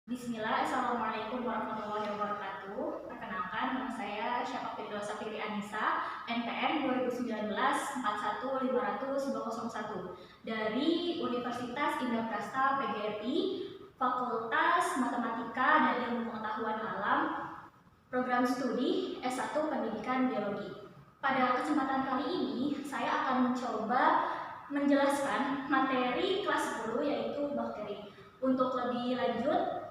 Bismillah, Assalamualaikum warahmatullahi wabarakatuh. Perkenalkan, nama saya Syafa Firdausah Fitri Anissa, NPM 2019-41500-201 dari Universitas Indah Prasta PGRI, Fakultas Matematika dan Ilmu Pengetahuan Alam, Program Studi S1 Pendidikan Biologi. Pada kesempatan kali ini, saya akan mencoba menjelaskan materi kelas 10 yaitu bakteri. Untuk lebih lanjut,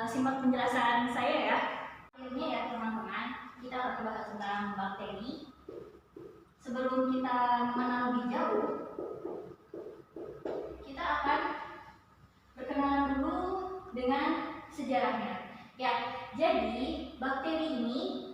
simak penjelasan saya ya. Akhirnya ya teman-teman, kita akan membahas tentang bakteri. Sebelum kita mengenal lebih jauh, kita akan berkenalan dulu dengan sejarahnya. Ya, jadi bakteri ini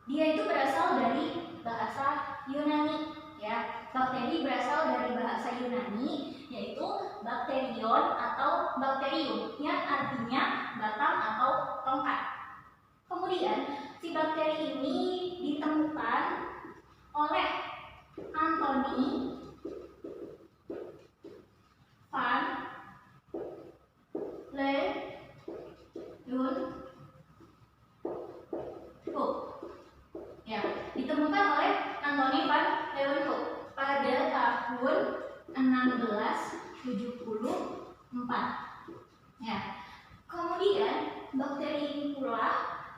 dia itu berasal dari bahasa Yunani. Ya, bakteri berasal dari bahasa Yunani yaitu bakterion atau bakterium yang artinya batang atau tongkat. Kemudian si bakteri ini ditemukan oleh Anthony van Leeuwenhoek. Ya, ditemukan oleh Anthony van Leeuwenhoek pada tahun 1674. Ya. Kemudian bakteri ini pula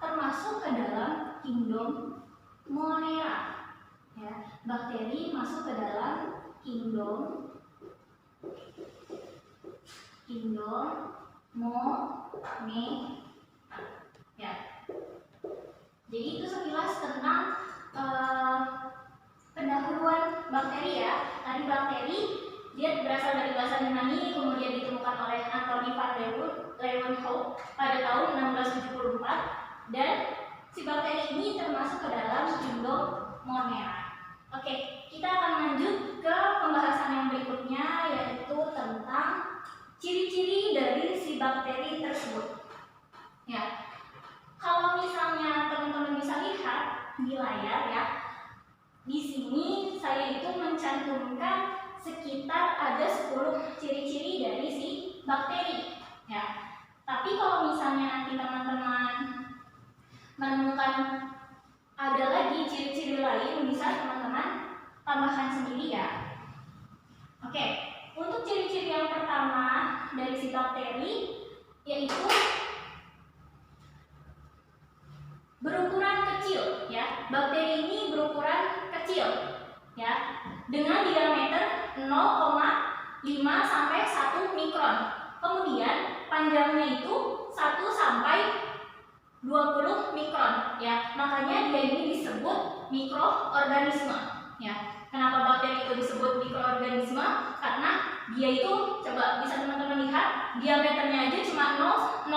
termasuk ke dalam kingdom Monera. Ya, bakteri masuk ke dalam kingdom Monera. Ya. Jadi itu sekilas tentang pendahuluan bakteri ya. Tadi bakteri dia berasal dari bahasa Yunani, kemudian ditemukan oleh Anthony van Leeuwenhoek pada tahun 1674 dan si bakteri ini termasuk ke dalam kingdom Monera. Oke, kita akan lanjut ke pembahasan yang berikutnya yaitu tentang ciri-ciri dari si bakteri tersebut. Ya. Kalau misalnya teman-teman bisa lihat di layar ya, di sini saya itu mencantumkan sekitar ada 10 ciri-ciri dari si bakteri ya. Tapi kalau misalnya nanti teman-teman menemukan ada lagi ciri-ciri lain, bisa teman-teman tambahkan sendiri ya. Oke, untuk ciri-ciri yang pertama dari si bakteri yaitu berukuran kecil ya. Bakteri ini berukuran kecil ya, dengan diameter 0,5 sampai 1 mikron. Kemudian panjangnya itu 1 sampai 20 mikron ya. Makanya dia ini disebut mikroorganisme ya. Kenapa bakteri itu disebut mikroorganisme? Karena dia itu, coba bisa teman-teman lihat, diameternya aja cuma 0,5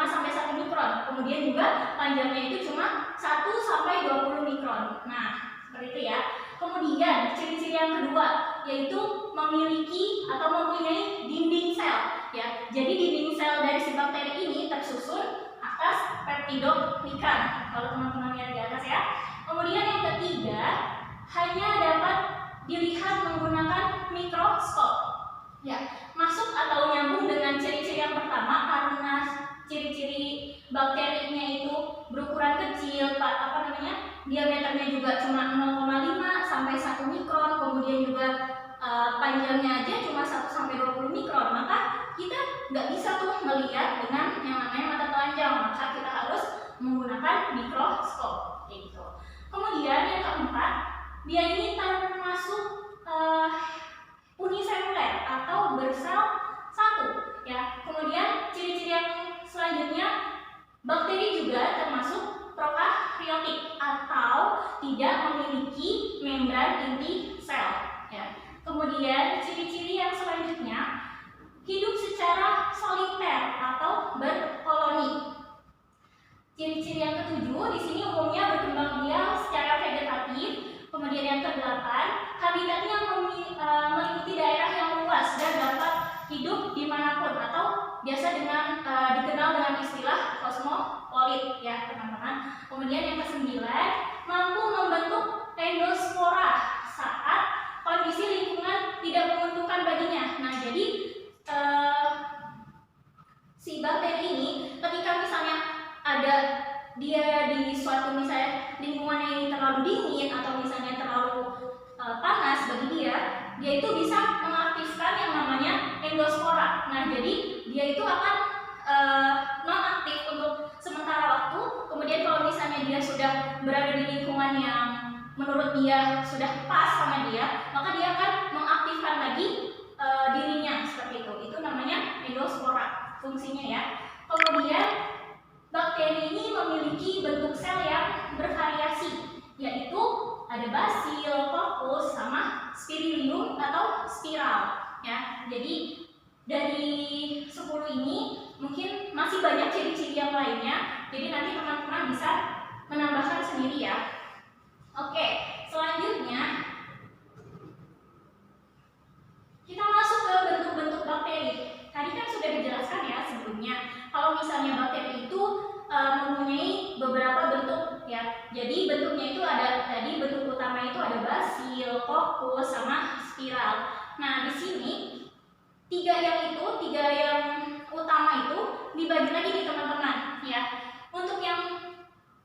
sampai 1 mikron. Kemudian juga panjangnya itu cuma 1 sampai 20 mikron. Nah, seperti itu ya. Kemudian ciri-ciri yang kedua yaitu memiliki atau mempunyai dinding sel ya. Jadi dinding sel dari si bakteri ini tersusun atas peptidoglycan. Kalau teman-teman lihat di atas ya. Kemudian yang ketiga, hanya dapat dilihat menggunakan mikroskop. Ya, masuk atau nyambung dengan ciri-ciri yang pertama karena ciri-ciri bakterinya itu berukuran kecil, diameternya juga cuma 0,5 sampai 1 mikron, kemudian juga panjangnya aja cuma 1 sampai 20 mikron. Maka kita nggak bisa tuh melihat dengan yang namanya mata telanjang, maka kita harus menggunakan mikroskop gitu. Kemudian yang keempat, dia ini termasuk uniseluler atau bersel satu ya. Kemudian ciri-ciri yang selanjutnya, bakteri juga termasuk prokaryotik atau tidak memiliki membran inti sel ya. Kemudian ciri-ciri yang selanjutnya, hidup secara soliter atau berkoloni. Ciri-ciri yang ketujuh, di sini umumnya berkembang biak secara vegetatif. Kemudian yang kedelapan, habitatnya meliputi daerah yang luas dan dapat hidup dimanapun atau biasa dikenal dengan istilah kosmopolit ya teman-teman. Kemudian yang kesembilan, mampu membentuk endospora saat kondisi lingkungan tidak menguntungkan baginya. Nah, jadi si si bakteri ini ketika misalnya ada dia di suatu misalnya lingkungannya ini terlalu dingin atau misalnya terlalu panas bagi dia itu bisa mengaktifkan yang namanya endospora. Nah, jadi dia itu akan nonaktif untuk sementara waktu. Kemudian kalau misalnya dia sudah berada di lingkungan yang menurut dia sudah pas sama dia, maka dia akan mengaktifkan lagi dirinya seperti itu. Itu namanya endospora fungsinya ya. Kemudian bakteri ini memiliki bentuk sel yang bervariasi, yaitu ada basil, coccus, sama spirillum atau spiral ya. Jadi dari 10 ini mungkin masih banyak ciri-ciri yang lainnya. Jadi nanti teman-teman bisa menambahkan sendiri ya. Oke, selanjutnya kita masuk ke bentuk-bentuk bakteri. Tadi kan sudah dijelaskan ya sebelumnya, kalau misalnya bakteri itu mempunyai beberapa bentuk ya. Jadi bentuknya itu ada tadi, bentuk utama itu ada basil, coccus, sama spiral. Nah, di sini tiga yang utama itu dibagi lagi nih teman-teman ya. Untuk yang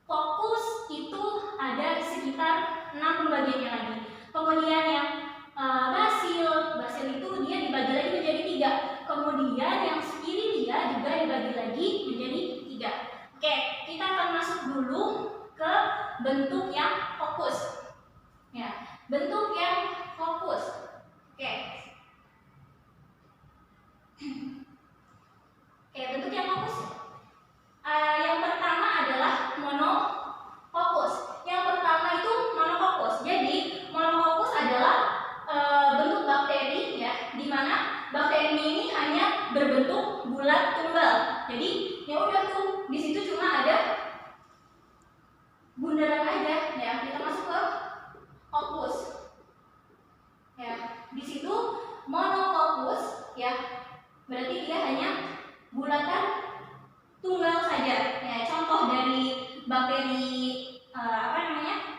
coccus itu ada sekitar 6 pembagiannya lagi. Kemudian yang basil itu dia dibagi lagi menjadi 3. Kemudian yang spirilia juga dibagi lagi menjadi 3. Oke, kita akan masuk dulu ke bentuk yang coccus. Ya, bentuk yang coccus. Oke. Bentuk yang coccus. Yang pertama adalah monococcus. Yang pertama itu monococcus. Jadi monococcus adalah bentuk bakteri ya, di mana bakteri ini hanya berbentuk bulat tunggal. Jadi ya udah tuh di situ cuma ada bundaran aja ya. Kita masuk ke coccus. Ya, di situ monococcus ya. Berarti dia hanya bulatan tunggal saja. Ya, contoh dari bakteri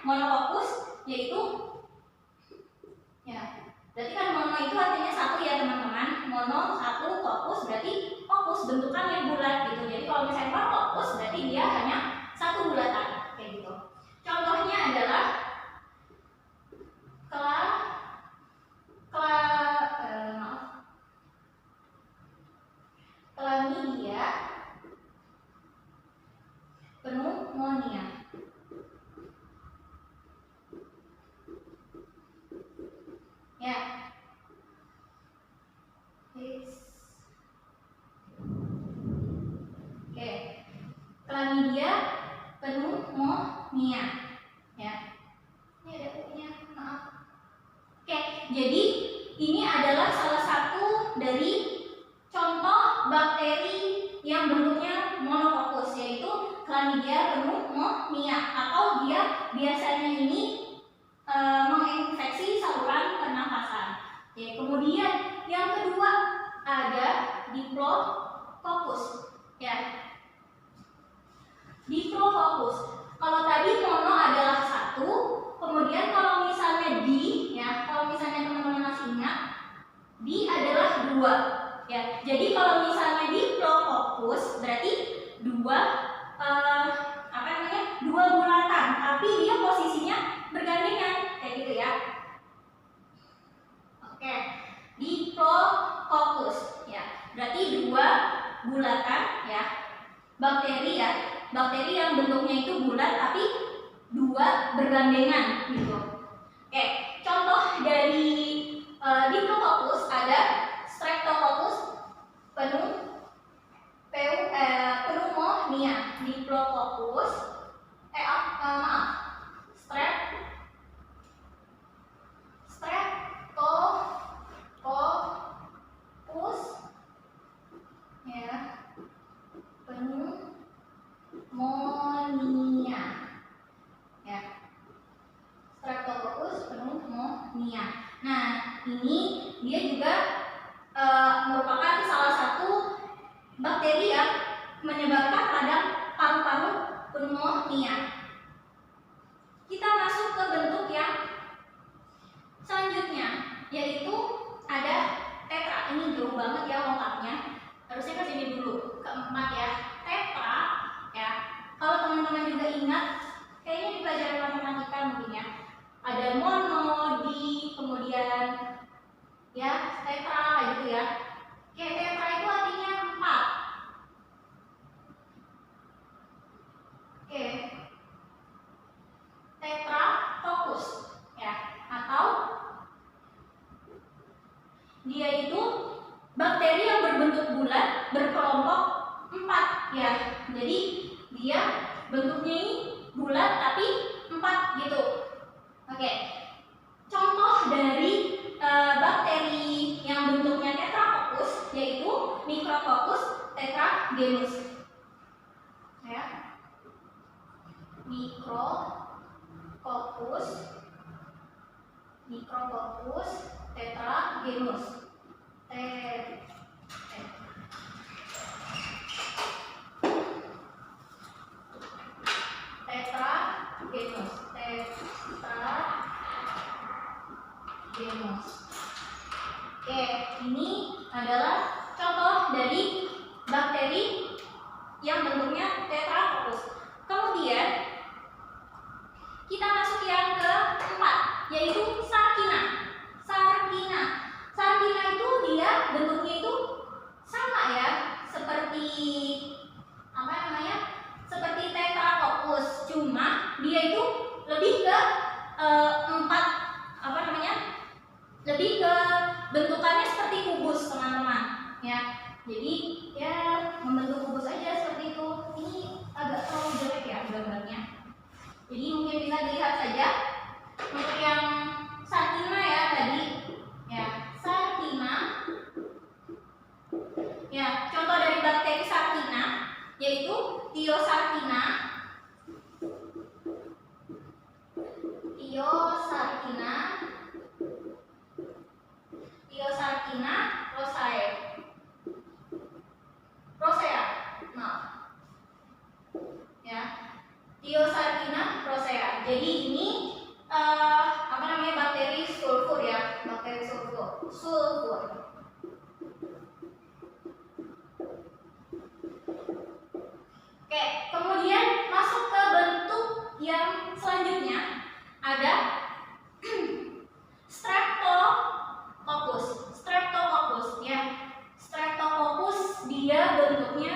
monococcus yaitu ya. Berarti kan mono itu artinya satu ya teman-teman. Mono satu, coccus berarti coccus bentukannya bulat gitu. Jadi kalau misalnya monococcus berarti dia hanya satu bulatan kayak gitu. Contohnya adalah Chlamydia pneumonia. Ya. Oke. Chlamydia pneumonia. Ya. Ini ada bukunya, maaf. Oke, jadi ini adalah salah satu dari contoh bakteri yang bentuknya monococcus, yaitu Chlamydia pneumonia, atau dia biasanya ini menginfeksi saluran pernafasan. Oke, kemudian yang kedua ada Diplococcus. Ya, Diplococcus. Kalau tadi mono adalah satu, kemudian kalau misalnya kalau misalnya teman-teman masih ingat, di adalah 2. Ya, jadi kalau misalnya Diplococcus berarti 2 bulatan, tapi dia posisinya bergandengan kayak gitu ya. Oke, Diplococcus ya, berarti 2 bulatan ya, bakteri yang bentuknya itu bulat tapi 2 bergandengan gitu. Oke, contoh dari Diplococcus ada Streptococcus pneumonia. Diplococcus Streptococcus ya, pneumonia ya, Streptococcus pneumonia. Nah, ini dia juga merupakan salah satu bakteri yang menyebabkan radang paru-paru pneumonia. Kita masuk ke bentuk yang selanjutnya, yaitu ada tetra. Ini jauh banget ya lengkapnya. Harusnya ke sini dulu, keempat. ingat, kayaknya di pelajaran matematika mungkin ya. Ada mono, di, kemudian ya tetra gitu ya. Oke, tetra itu artinya 4. Oke. Tetra fokus ya, atau dia itu bakteri yang berbentuk bulat berkelompok 4 ya. Jadi dia bentuknya ini bulat tapi 4 gitu. Oke. Contoh dari bakteri yang bentuknya tetrafokus yaitu Micrococcus tetragenus. Ya. Micrococcus tetragenus. Tetragenus. Oke, ini adalah contoh dari bakteri yang bentuknya tetrafokus. Kemudian kita masuk yang keempat, yaitu Sarkina. Sarkina itu dia bentuknya itu sama ya, seperti apa namanya? Seperti tetrafokus, cuma dia itu lebih ke 4 apa namanya? Lebih ke bentukannya seperti kubus, teman-teman. Ya. Jadi ya membentuk kubus aja seperti itu. Ini agak terlalu jelek ya gambarnya. Jadi mungkin bisa dilihat saja untuk yang Sarkina ya tadi. Ya, Sarkina. Ya, contoh dari bakteri Sarkina yaitu Thiosarkina. Rosea. Maaf. Ya. Thiosarkina rosea. Jadi ini apa namanya, bakteri sulfur ya, bakteri sulfur. Oke, kemudian masuk ke bentuk yang selanjutnya ada Streptococcus ya. Streptococcus dia bentuknya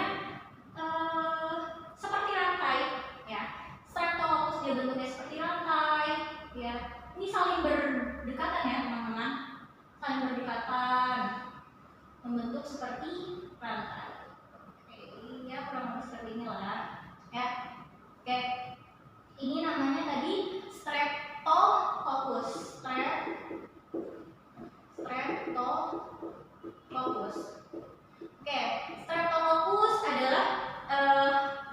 seperti rantai ya. Streptococcus dia bentuknya seperti rantai ya. Ini saling berdekatan ya teman-teman, saling berdekatan membentuk seperti rantai. Oke, ya kurang lebih seperti inilah ya. Oke, ini namanya tadi Streptococcus. Oke, Streptococcus adalah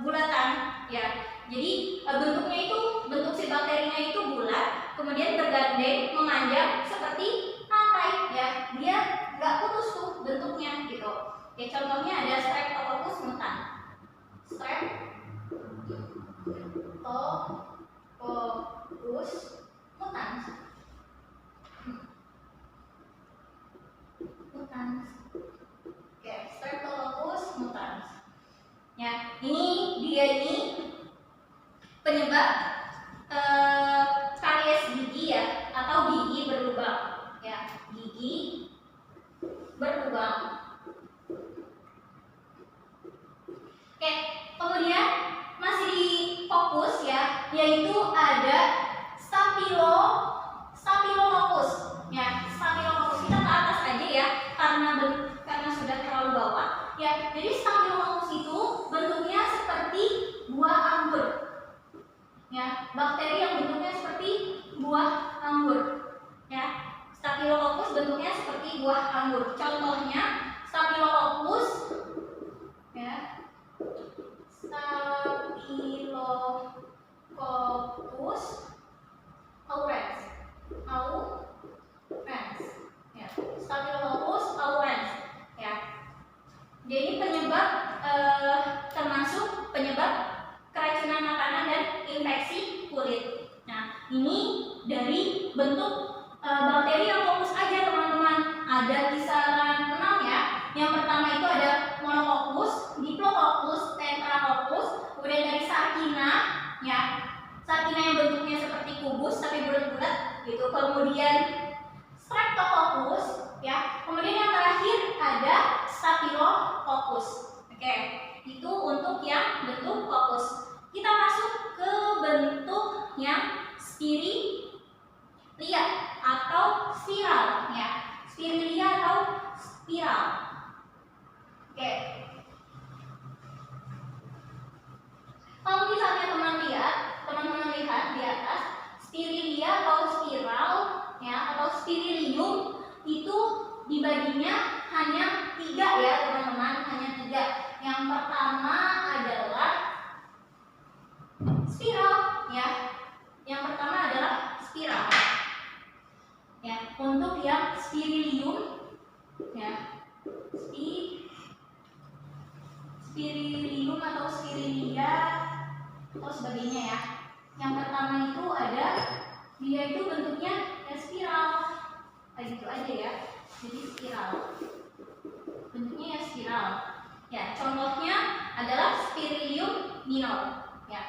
bulatan ya. Jadi bentuknya itu, bentuk si bakterinya itu bulat, kemudian bergandeng memanjang seperti rantai ya. Dia nggak putus tuh bentuknya gitu. Oke, contohnya ada Streptococcus mutans. Oke, Streptococcus mutans. Ya, ini penyebab karies gigi ya, atau gigi berlubang ya, gigi berlubang. Oke, kemudian masih di fokus ya, yaitu ada Staphylococcus ya. Staphylococcus kita ke atas aja ya, karena sudah terlalu bawah ya. Jadi Staphylococcus itu bentuknya seperti buah anggur ya, bakteri yang bentuknya seperti buah anggur ya. Staphylococcus bentuknya seperti buah anggur. Contohnya Staphylococcus ya, Staphylococcus aureus ya, Staphylococcus aureus ya. Jadi penyebab termasuk penyebab keracunan makanan dan infeksi kulit. Nah, ini dari bentuk bakteri yang fokus aja teman-teman. Ada kisaran 6 ya. Yang pertama itu ada spiral ya. Yang pertama adalah spiral. Ya, untuk yang spirilium ya. Spirilium atau spirilia atau sebagainya ya. Yang pertama itu ada dia itu bentuknya ya spiral. Kayak gitu aja ya. Jadi spiral. Bentuknya ya spiral. Ya, contohnya adalah spirilium minor. Ya,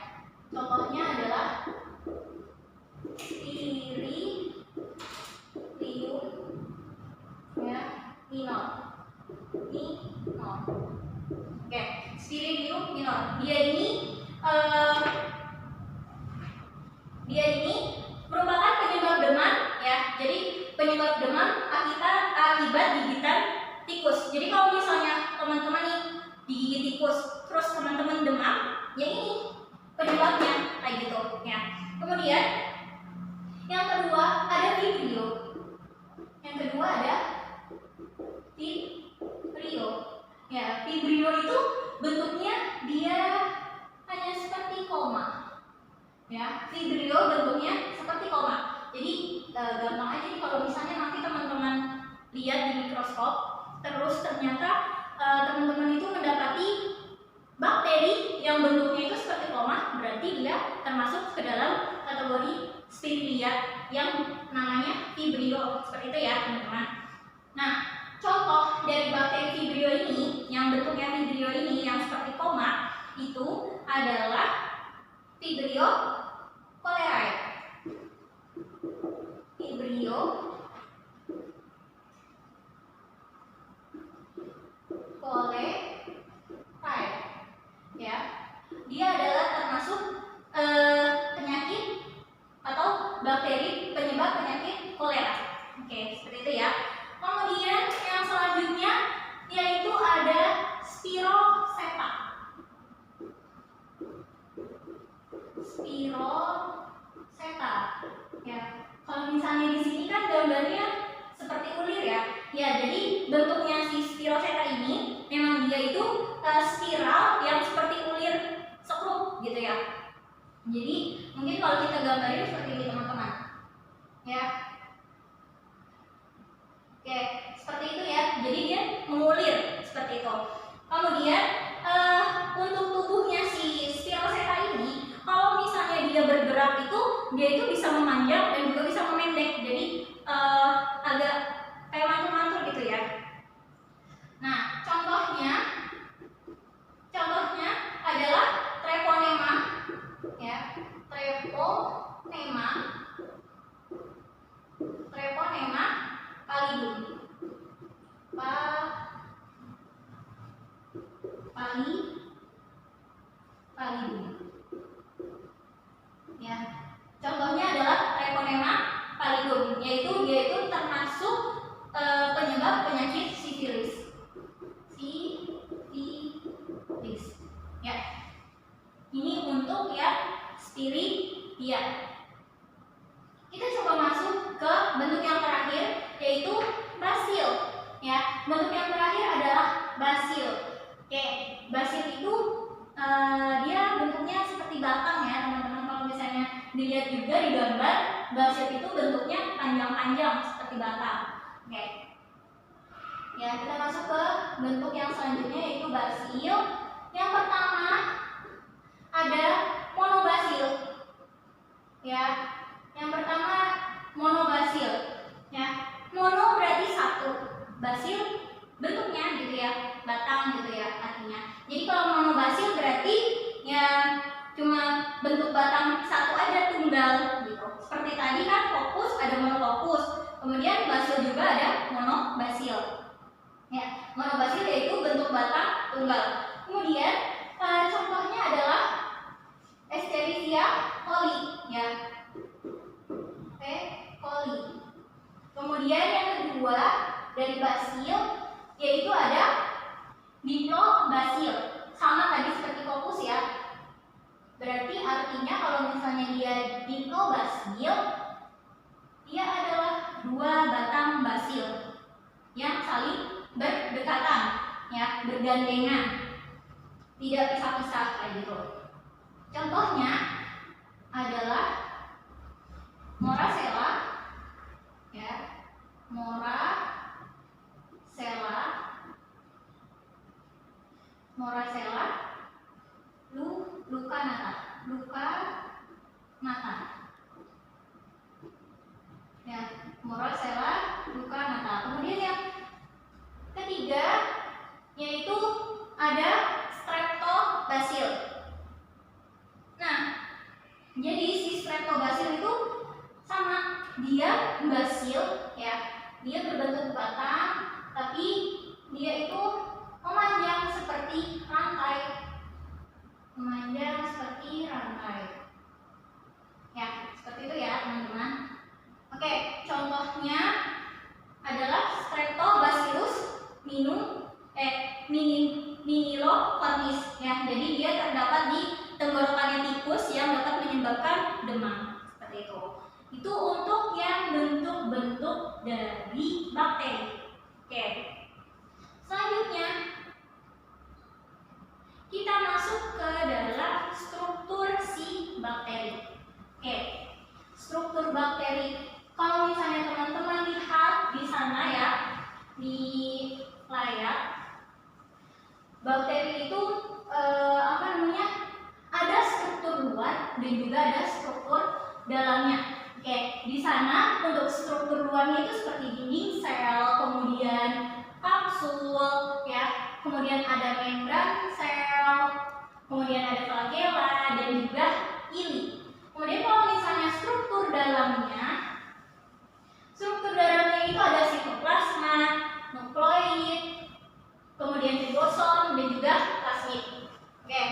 contohnya adalah spirilium ya minor. Minor. Oke, spirilium minor. Dia ini merupakan penyebab demam ya. Jadi penyebab demam akibat gigitan tikus. Jadi kalau misalnya teman-teman nih digigit tikus, terus teman-teman demam, ya ini penyebabnya kayak gitu ya. Kemudian yang kedua ada vibrio. Yang kedua ada vibrio. Ya, vibrio itu bentuknya dia hanya seperti koma. Ya, vibrio bentuknya seperti koma. Jadi gampang aja nih kalau misalnya nanti teman-teman lihat di mikroskop, terus ternyata teman-teman itu mendapati bakteri yang bentuknya itu seperti koma, berarti dia termasuk ke dalam kategori spirilia yang namanya vibrio. Seperti itu ya teman-teman. Nah, contoh dari bakteri vibrio ini, yang bentuknya vibrio ini yang seperti koma, itu adalah vibrio cholerae. Vibrio cholerae. Ya, dia adalah termasuk penyakit atau bakteri penyebab penyakit kolera. Oke, seperti itu ya. Kemudian yang selanjutnya yaitu ada spiroseta. Spiroseta. Ya, kalau misalnya di sini kan gambarnya seperti ulir ya. Ya, jadi bentuknya si spiroseta ini memang dia itu spiral yang seperti ulir sekrup gitu ya. Jadi mungkin kalau kita gambarin seperti ini teman-teman. Ya. Oke, seperti itu ya. Jadi dia mengulir seperti itu. Kemudian untuk tubuhnya si spiroseta ini, kalau misalnya dia bergerak dia itu bisa memanjang dan juga bisa memendek. Jadi agak kayak mantul-mantul gitu ya. Nah, contohnya adalah treponema ya. Treponema pallidum. Pallidum. Ya. Contohnya adalah treponema pallidum, yaitu dia itu termasuk penyebab penyakit sifilis. Sifilis. Ya. Ini untuk ya spirilia. Kita coba masuk ke bentuk yang terakhir yaitu basil. Ya, bentuk yang terakhir adalah basil. Oke, basil itu dia bentuknya seperti batang ya teman-teman. Kalau misalnya dilihat juga di gambar, basil itu bentuknya panjang-panjang seperti batang. Oke. Ya, kita masuk ke bentuk yang selanjutnya yaitu basil. Yang pertama ada monobasil. Ya, yang pertama monobasil. Ya, mono berarti satu, basil bentuknya gitu ya, batang gitu ya artinya. Jadi kalau monobasil berarti ya cuma bentuk batang satu aja, tunggal gitu. Seperti tadi kan fokus ada monofokus, kemudian basil juga ada monobasil. Ya, monobasil yaitu bentuk batang tunggal. Kemudian contohnya adalah Escherichia coli ya. Coli. Kemudian yang kedua dari basil yaitu ada diplobasil. Sama tadi seperti fokus ya. Berarti artinya kalau misalnya dia diplobasil, dia adalah dua batang basil yang saling berdekatan ya, bergandengan. Tidak pisah-pisah kayak gitu. Contohnya adalah Moracella, ya, Moracella, Lucanata, ya, Moracella, Lucanata. Kemudian yang ketiga yaitu ada Streptobacil. Nah, jadi si Streptobacil itu sama, dia basil, ya, dia berbentuk batang, tapi dia itu memanjang seperti rantai, ya, seperti itu ya teman-teman. Oke, contohnya adalah Streptobacillus miniloformis, ya. Jadi dia terdapat di tenggorokannya tikus yang dapat menyebabkan demam, seperti itu. Itu untuk yang bentuk-bentuk dari bakteri. Oke. Selanjutnya kita masuk ke dalam struktur si bakteri. Oke. Struktur bakteri. Kalau misalnya teman-teman lihat di sana ya, di layar, bakteri itu ada struktur luar dan juga ada struktur dalamnya. Oke, di sana untuk struktur luarnya itu seperti dinding sel, kemudian kapsul, ya, kemudian ada membran sel, kemudian ada flagella dan juga ili. Kemudian kalau misalnya struktur dalamnya itu ada sitoplasma, nukleoid, kemudian ribosom dan juga plasmid. Oke,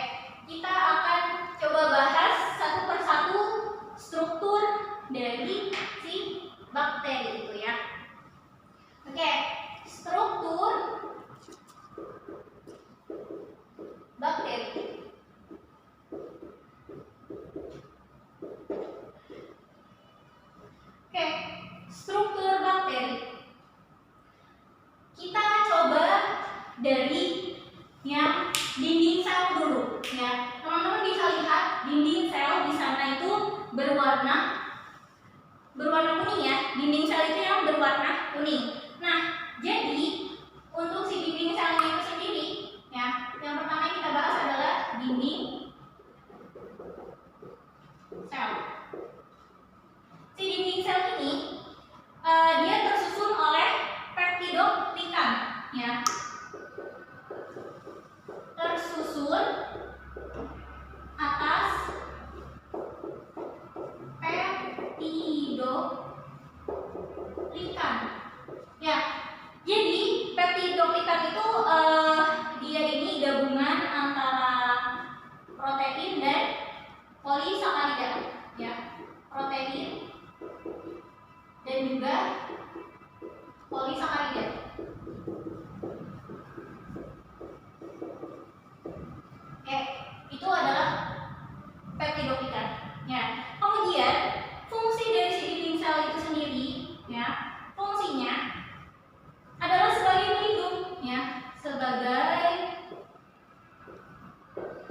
kita akan coba bahas satu persatu struktur dari si bakteri itu ya. Oke, struktur bakteri. Oke, struktur bakteri. Kita coba dari yang dinding sel dulu ya. Teman-teman bisa lihat dinding sel di sana itu berwarna kuning ya. Dinding sel itu yang berwarna kuning. Nah, jadi untuk si dinding selnya itu sendiri ya, yang pertama yang kita bahas adalah dinding sel. Si dinding sel ini dia tersusun oleh peptidoglikan ya. Tersusun atas peptidoglikan ya. Jadi peptidoglikan itu dia ini gabungan antara protein dan polisakarida ya. Protein dan juga polisakarida. Oke, itu adalah peptidoglikan ya. Kemudian fungsi dari si dinding sel itu sendiri ya, fungsinya adalah sebagai pelindung ya, sebagai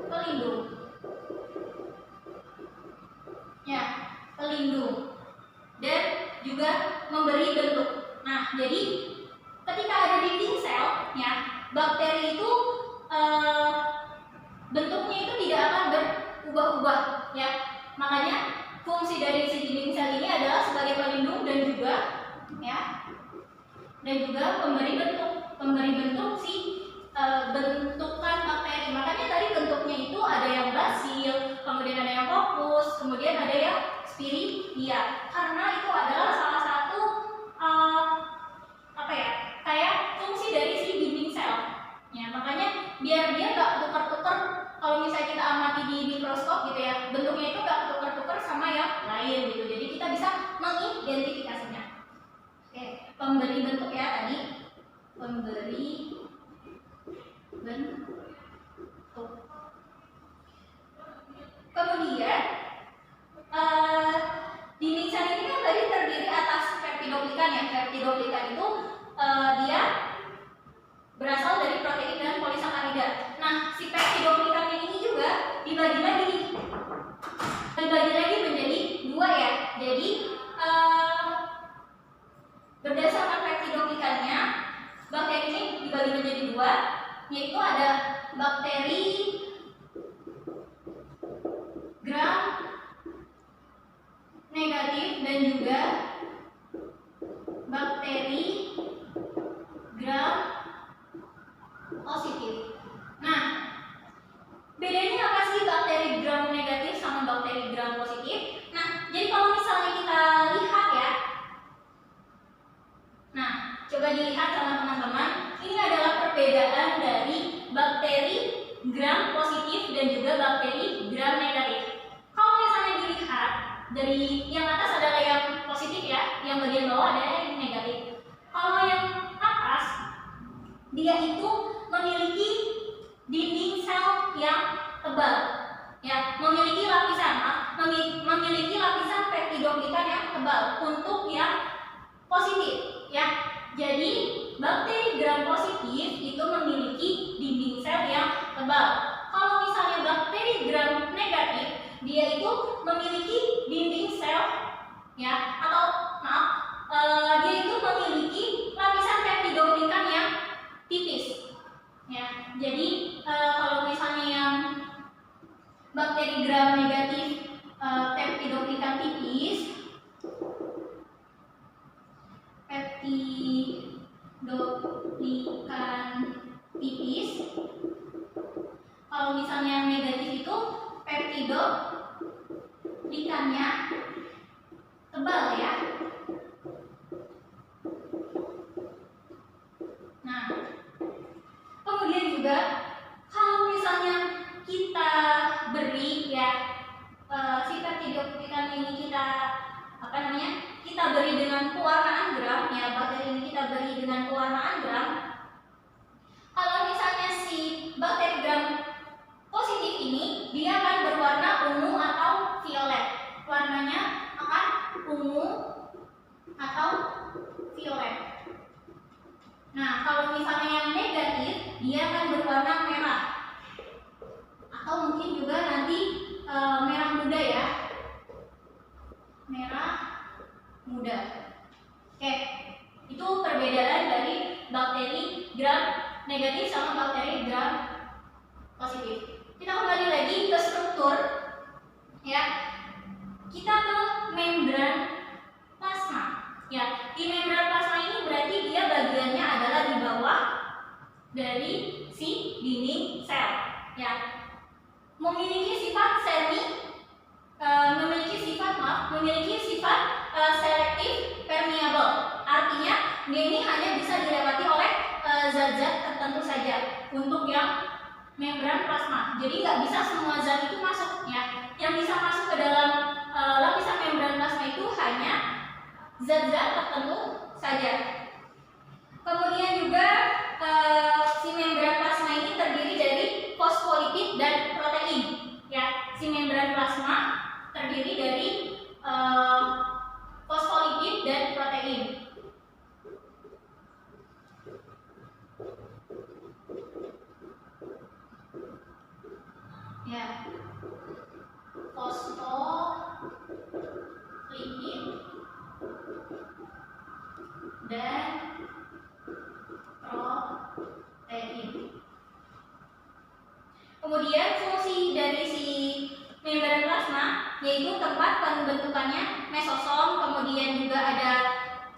pelindung ya, pelindung dan juga memberi bentuk. Nah, jadi ketika ada dinding sel ya, bakteri itu bentuknya itu tidak akan berubah-ubah ya. Makanya fungsi dari si dinding sel ini adalah sebagai pelindung dan juga pemberi bentuk si bentukan bakteri. Makanya tadi bentuknya itu ada yang basil, kemudian ada yang lokus, kemudian ada yang spiridia. Karena itu adalah salah satu kayak fungsi dari si dinding sel. Ya, makanya biar dia nggak tukar-tukar. Kalau misalnya kita amati di mikroskop gitu ya, bentuknya itu nggak tukar-tukar sama yang lain gitu. Jadi kita bisa mengidentifikasinya. Oke, pemberi bentuk ya tadi, pemberi bentuk. Kemudian dinding sel ini kan tadi terdiri atas peptidoglikan ya. Peptidoglikan itu dia berasal dari protein dan polisakarida. Nah, si peptidoglikannya ini juga dibagi lagi dan juga bakteri gram negatif. Kalau misalnya dilihat dari yang atas adalah yang positif ya, yang bagian bawah adalah yang negatif. Kalau yang atas dia itu memiliki dinding sel yang tebal, ya, memiliki lapisan peptidoglikan yang tebal untuk yang positif, ya. Jadi bakteri gram positif itu memiliki dinding sel yang tebal. Kalau misalnya bakteri gram negatif, dia itu memiliki dinding sel, ya, atau maaf, dia itu memiliki lapisan peptidoglikan yang tipis, ya. Jadi kalau misalnya yang bakteri gram negatif peptidoglikan tipis, kalau misalnya yang negatif itu peptidoglikannya tebal, ya. Nah, kemudian juga kalau misalnya kita beri, ya, si peptidoglikan ini kita beri dengan pewarnaan gram, ya, bakteri ini kita beri dengan pewarnaan gram. Kalau misalnya si bakteri gram positif ini, dia akan berwarna ungu atau violet. Warnanya akan ungu atau violet. Nah, kalau misalnya yang negatif, dia akan berwarna merah. Atau mungkin juga nanti merah muda, ya. Merah muda. Oke, itu perbedaan dari bakteri gram negatif sama bakteri gram positif. Kita kembali lagi ke struktur, ya. Kita ke membran plasma, ya. Di membran plasma ini berarti dia bagiannya adalah di bawah dari si dinding sel, ya. Memiliki sifat selektif permeable. Artinya dia ini hanya bisa dilewati oleh zat-zat tertentu saja untuk yang membran plasma. Jadi nggak bisa semua zat itu masuk, ya. Yang bisa masuk ke dalam lapisan membran plasma itu hanya zat-zat tertentu saja. Kemudian juga si membran plasma ini terdiri dari fosfolipid dan protein, ya. Si membran plasma terdiri dari fosfolipid dan protein. Ya, fosfolipid dan protein. Kemudian fungsi dari si membran plasma yaitu tempat pembentukannya mesosom, kemudian juga ada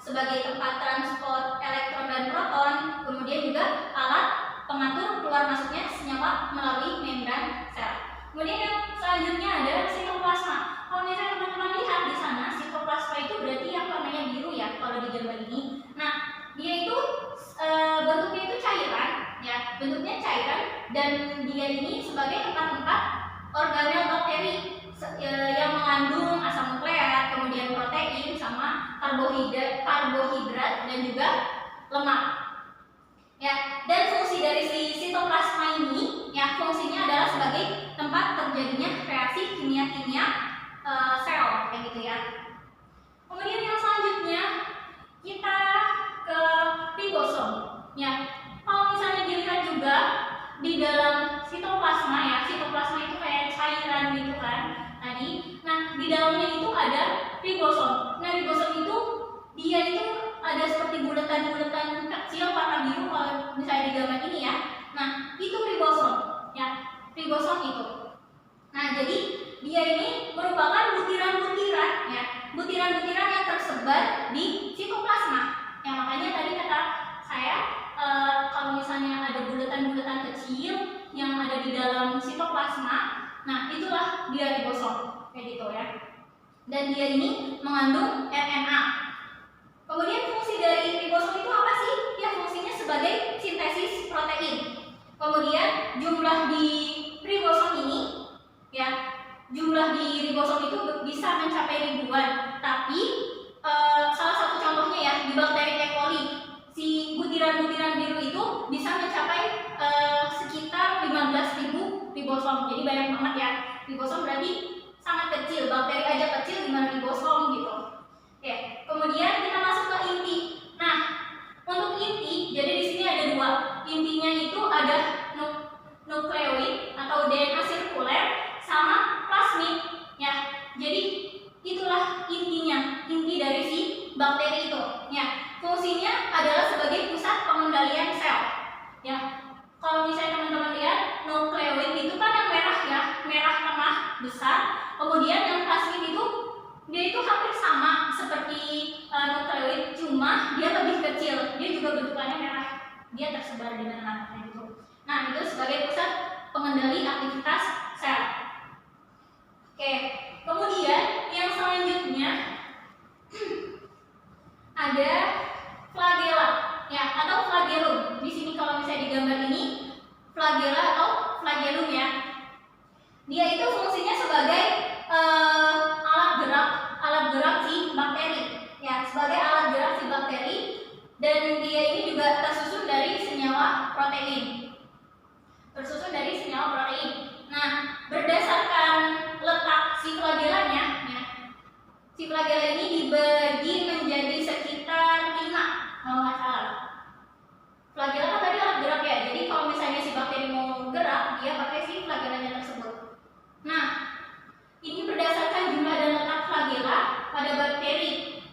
sebagai tempat transport elektron dan proton, kemudian juga alat pengatur keluar masuknya senyawa melalui membran sel. Kemudian yang selanjutnya ada sitoplasma. Kalau misalnya teman-teman lihat di sana, sitoplasma itu berarti yang warnanya biru, ya, kalau di gambar ini. Nah, dia itu bentuknya itu cairan, ya, bentuknya cairan, dan dia ini sebagai tempat-tempat organel bakteri yang mengandung asam nukleat, kemudian protein sama karbohidrat dan juga lemak, ya. Dan fungsi dari si sitoplasma ini, ya, fungsinya adalah sebagai tempat terjadinya reaksi kimia-kimia sel, kayak gitu, ya. Kemudian yang selanjutnya kita ke ribosom, ya. Kalau misalnya dilihat juga di dalam sitoplasma, ya, sitoplasma itu kayak cairan gitu kan tadi. Nah, di dalamnya itu ada ribosom. Nah, ribosom itu dia itu ada seperti bulatan-bulatan kecil warna biru kalau misalnya di gambar ini, ya. Nah, itu ribosom, ya, ribosom itu. Nah, jadi dia ini merupakan butiran-butiran, ya, butiran-butiran yang tersebar di sitoplasma. Ya, makanya tadi kata saya kalau misalnya ada bulatan-bulatan kecil yang ada di dalam sitoplasma, nah itulah dia ribosom, kayak gitu, ya. Dan dia ini mengandung RNA. Kemudian fungsi dari ribosom itu apa sih? Ya, fungsinya sebagai sintesis protein. Kemudian jumlah di ribosom ini jadi banyak banget ya. Ribosom berarti sangat kecil, bakteri aja kecil gimana ribosom gitu. Oke, kemudian kita masuk ke inti. Nah, untuk inti, jadi di sini ada dua. Intinya itu ada nukleoid atau DNA sirkuler sama plasmid ya. Jadi itulah intinya, inti dari si bakteri itu. Ya, fungsinya adalah sebagai pusat pengendalian sel. Ya, kalau misalnya teman-teman lihat nukleoid itu kan yang merah ya, merah tengah besar. Kemudian yang plasmid itu dia itu hampir sama seperti nukleoid, cuma dia lebih kecil. Dia juga bentukannya merah. Dia tersebar di mana-mana gitu. Nah, itu sebagai pusat pengendali aktivitas sel. Oke, kemudian yang selanjutnya ada flagella ya, atau flagellum. Di sini kalau misalnya di gambar ini flagella atau flagellum ya. Dia itu fungsinya sebagai alat gerak si bakteri ya, sebagai alat gerak si bakteri, dan dia ini juga tersusun dari senyawa protein. Nah, berdasarkan letak si flagellanya ya, si flagella ini dibagi menjadi sekitar 5 kalau nggak salah. Flagella kan tadi alat gerak ya, jadi kalau misalnya si bakteri mau gerak, dia pakai si flagellanya tersebut. Nah, ini berdasarkan jumlah dan letak flagella pada bakteri.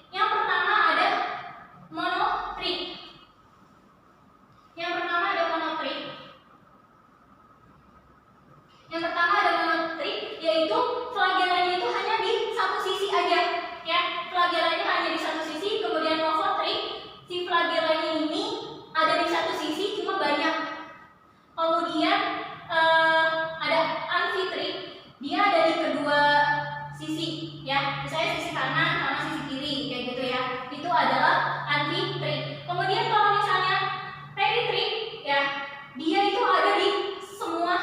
Yang pertama ada monotrik. Yaitu flagellanya itu hanya di satu sisi aja ya. Flagellanya hanya di satu sisi. Kemudian monotrik, si flagellanya ini ada di satu sisi cuma banyak. Kemudian ada amfitrik, dia ada di kedua sisi ya, misalnya sisi kanan sama sisi kiri kayak gitu ya. Itu adalah amfitrik. Kemudian kalau misalnya peritrik ya, dia itu ada di semua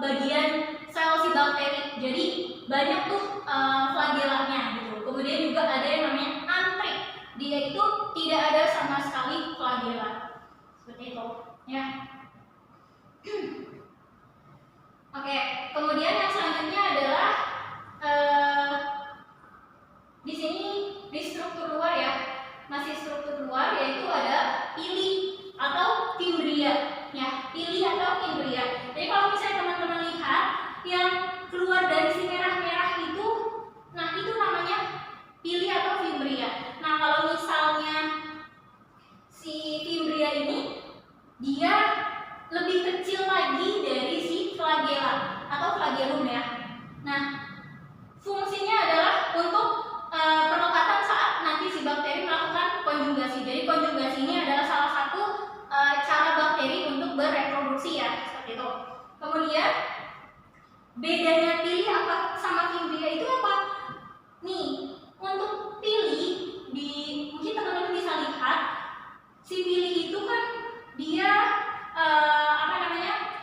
bagian sel si bakteri. Jadi banyak tuh flagellanya gitu. Kemudian juga ada yang namanya antrik, dia itu tidak ada sama sekali flagella. Seperti itu ya. Oke, kemudian yang selanjutnya adalah di sini di struktur luar ya, masih struktur luar, yaitu ada pili atau fimbria ya, pili atau fimbria. Jadi kalau misalnya teman-teman lihat yang keluar dari si merah-merah itu, nah itu namanya pili atau fimbria. Nah, kalau misalnya si fimbria ini dia lebih kecil lagi dari si flagella atau flagellum ya. Nah, fungsinya adalah untuk perlekatan saat nanti si bakteri melakukan konjugasi. Jadi konjugasi ini adalah salah satu cara bakteri untuk bereproduksi ya, seperti itu. Kemudian bedanya pili apa sama fimbria itu apa? Nih, untuk pili di mungkin teman-teman bisa lihat si pili itu kan dia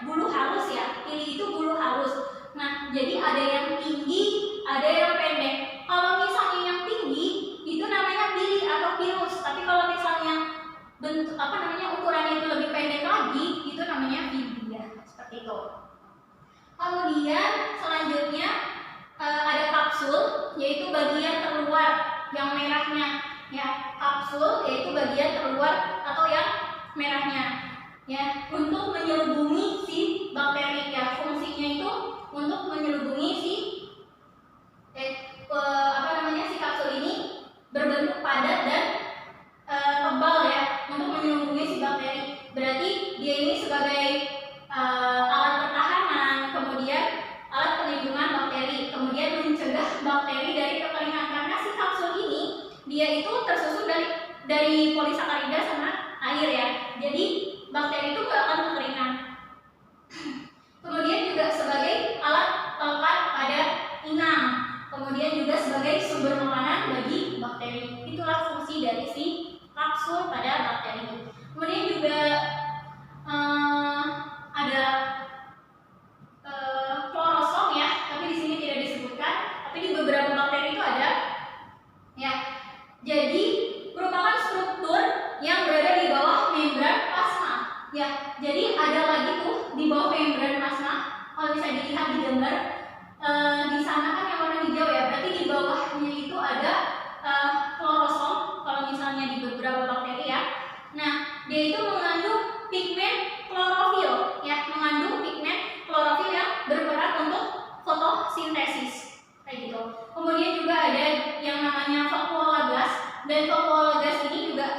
bulu halus ya. Pili itu bulu halus. Nah, jadi ada yang tinggi, ada yang pendek. Kalau misalnya yang tinggi itu namanya pili atau pilus. Tapi kalau misalnya bentuk ukurannya itu lebih pendek lagi, itu namanya fimbria. Seperti itu. Kemudian selanjutnya ada kapsul, yaitu bagian terluar yang merahnya ya. Kapsul yaitu bagian terluar atau yang merahnya ya, untuk menyelubungi si bakteri ya. Fungsinya itu untuk menyelubungi si si kapsul ini berbentuk padat dan tebal ya, untuk menyelubungi si bakteri. Berarti dia ini sebagai alat pertahanan, kemudian alat pelindungan bakteri, kemudian mencegah bakteri dari kekeringan, karena si kapsul ini dia itu tersusun dari polisakarida sama air ya. Jadi bakteri itu gak akan kekeringan. Kemudian juga sebagai alat pelekat pada inang, kemudian juga sebagai sumber makanan bagi bakteri. Itulah fungsi dari si kapsul pada bakteri. Kemudian juga ada klorosom ya, tapi di sini tidak disebutkan, tapi di beberapa bakteri itu ada ya. Jadi merupakan struktur yang bisa dilihat di gambar di sana kan yang warna hijau ya, berarti di bawahnya itu ada klorosom kalau misalnya di beberapa bakteri ya. Nah, dia itu mengandung pigmen klorofil ya, mengandung pigmen klorofil yang berperan untuk fotosintesis kayak gitu. Kemudian juga ada yang namanya vakuola gas, dan vakuola gas ini juga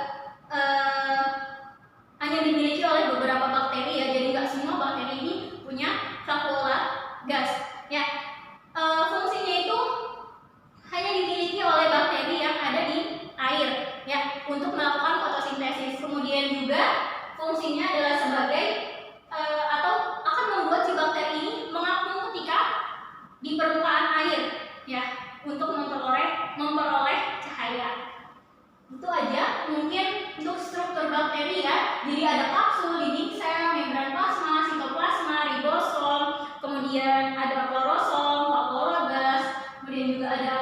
hanya dimiliki oleh beberapa bakteri ya, jadi nggak semua bakteri ini punya vakuola gas ya. Fungsinya itu hanya dimiliki oleh bakteri yang ada di air ya, untuk melakukan fotosintesis. Kemudian juga fungsinya adalah sebagai atau akan membuat si bakteri ini mengapung ketika di permukaan air ya, untuk memperoleh cahaya. Itu aja mungkin untuk struktur bakteri ya. Jadi ada kapsul, dinding sel, membran plasma, sitoplasma, ribosom, kemudian ada klorosom, vakuola gas, kemudian juga ada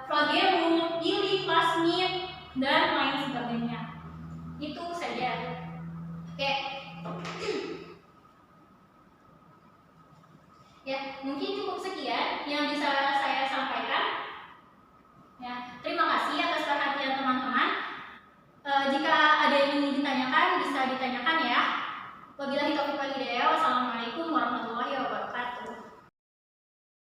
flagellum, ili, plasmid, dan lain sebagainya. Itu saja. Oke. Ya, mungkin cukup sekian yang bisa saya sampaikan. Ya, terima kasih atas perhatian teman-teman. Jika ada yang ingin ditanyakan, bisa ditanyakan ya. Wabillahi taufiq